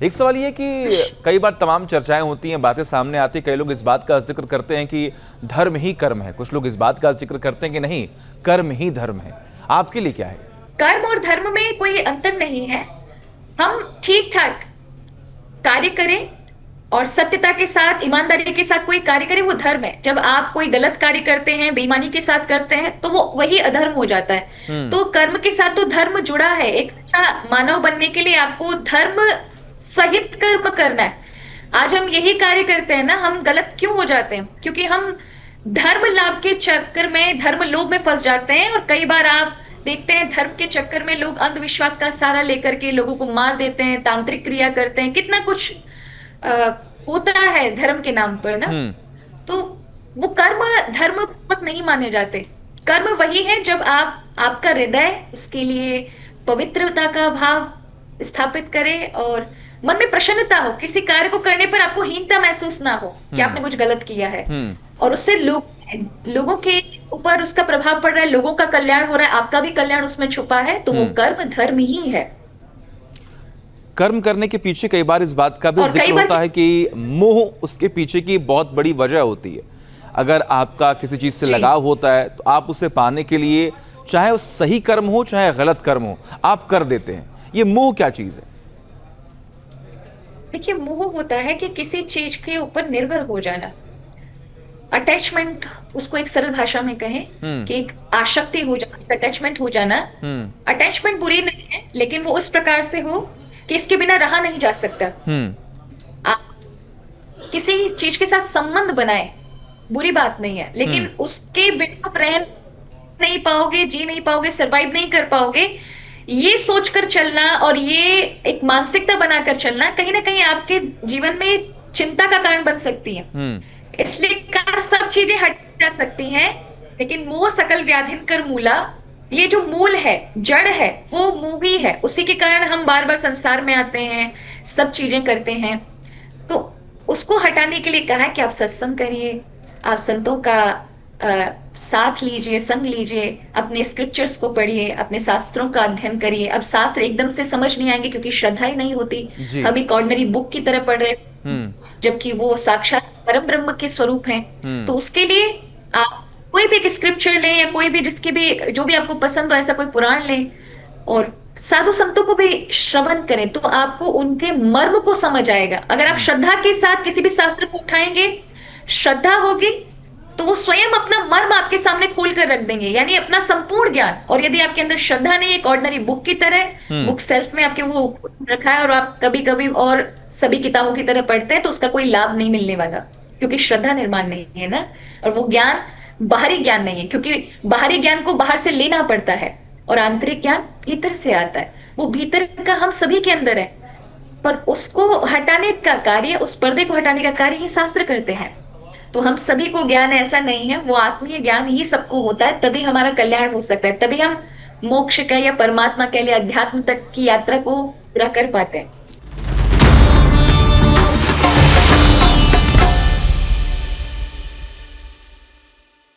एक सवाल ये कि कई बार तमाम चर्चाएं होती हैं, बातें सामने आती हैं, कई लोग इस बात का जिक्र करते हैं कि धर्म ही कर्म है, कुछ लोग इस बात का जिक्र करते हैं कि नहीं, कर्म ही धर्म है। आपके लिए क्या है? कर्म और धर्म में कोई अंतर नहीं है। हम ठीक ठाक कार्य करें और सत्यता के साथ, ईमानदारी के साथ कोई कार्य करें, वो धर्म है। जब आप कोई गलत कार्य करते हैं, बेईमानी के साथ करते हैं, तो वो वही अधर्म हो जाता है। हम्म। तो कर्म के साथ तो धर्म जुड़ा है। एक अच्छा मानव बनने के लिए आपको धर्म सहित कर्म करना है। आज हम यही कार्य करते हैं ना, हम गलत क्यों हो जाते हैं? क्योंकि हम धर्म लाभ के चक्कर में, धर्म लोभ में फंस जाते हैं। और कई बार आप देखते हैं धर्म के चक्कर में लोग अंधविश्वास का सहारा लेकर के लोगों को मार देते हैं, तांत्रिक क्रिया करते हैं, कितना कुछ अ, होता है धर्म के नाम पर ना। हम्म। तो वो कर्म धर्म पूर्वक नहीं माने जाते। कर्म वही है जब आपका हृदय उसके लिए पवित्रता का भाव स्थापित करे और मन में प्रसन्नता हो, किसी कार्य को करने पर आपको हीनता महसूस ना हो कि हम्म। आपने कुछ गलत किया है। हम्म। और उससे लोगों के ऊपर उसका प्रभाव पड़ रहा है, लोगों का कल्याण हो रहा है, आपका भी कल्याण उसमें छुपा है, तो वो हम्म। कर्म धर्म ही है। कर्म करने के पीछे कई बार इस बात का भी और कई जिक्र बार होता है कि मोह उसके पीछे की बहुत बड़ी वजह होती है। अगर आपका किसी चीज से जी, लगाव होता है तो आप उसे पाने के लिए, चाहे वो सही कर्म हो चाहे गलत कर्म हो, आप कर देते हैं। ये मोह क्या चीज है? देखिए मोह होता है कि किसी चीज के ऊपर निर्भर हो जाना, अटैचमेंट। उसको एक सरल भाषा में कहें हम्म। कि एक आसक्ति हो जाना, अटैचमेंट हो जाना। हम्म। अटैचमेंट बुरी नहीं है, लेकिन वो उस प्रकार से हो कि इसके बिना रहा नहीं जा सकता। हम्म। आप किसी चीज के साथ संबंध बनाए, बुरी बात नहीं है, लेकिन हम्म। उसके बिना आप रह नहीं पाओगे, जी नहीं पाओगे, सरवाइव नहीं कर पाओगे। ये सोचकर चलना और ये एक मानसिकता बनाकर चलना कहीं ना कहीं आपके जीवन में चिंता का कारण बन सकती है। हम्म। इसलिए कहा सब चीजें हट जा सकती हैं, लेकिन मोह सकल व्याधिन कर मूला। ये जो मूल है, जड़ है, वो मोह ही है। उसी के कारण हम बार बार संसार में आते हैं, सब चीजें करते हैं। तो उसको हटाने के लिए कहा है कि आप सत्संग करिए, आप संतों का साथ लीजिए, संग लीजिए, अपने स्क्रिप्चर्स को पढ़िए, अपने शास्त्रों का अध्ययन करिए। अब शास्त्र एकदम से समझ नहीं आएंगे क्योंकि श्रद्धा ही नहीं होती। जी। हम एक ऑर्डिनरी बुक की तरह पढ़ रहे हैं, हम्म। जबकि वो साक्षात परम ब्रह्म के स्वरूप हैं। तो हम्म। उसके लिए आप कोई भी एक स्क्रिप्चर लें या कोई भी जिसके भी जो भी आपको पसंद हो, ऐसा कोई पुराण लें और साधु संतों को भी श्रवण करें, तो आपको उनके मर्म को समझ आएगा। अगर आप हम्म। श्रद्धा के साथ किसी भी शास्त्र को उठाएंगे, श्रद्धा होगी, तो वो स्वयं अपना मर्म आपके सामने खोल कर रख देंगे, यानी अपना संपूर्ण ज्ञान। और यदि आपके अंदर श्रद्धा नहीं, एक ऑर्डिनरी बुक की तरह हम्म। बुक सेल्फ में आपके वो रखा है और आप कभी कभी और सभी किताबों की तरह पढ़ते हैं, तो उसका कोई लाभ नहीं मिलने वाला, क्योंकि श्रद्धा निर्माण नहीं है ना। और वो ज्ञान बाहरी ज्ञान नहीं है, क्योंकि बाहरी ज्ञान को बाहर से लेना पड़ता है और आंतरिक ज्ञान भीतर से आता है। वो भीतर का हम सभी के अंदर है, पर उसको हटाने का कार्य, उस पर्दे को हटाने का कार्य ही शास्त्र करते हैं। तो हम सभी को ज्ञान ऐसा नहीं है, वो आत्मीय ज्ञान ही सबको होता है, तभी हमारा कल्याण हो सकता है, तभी हम मोक्ष का या परमात्मा के लिए अध्यात्म तक की यात्रा को पूरा कर पाते हैं।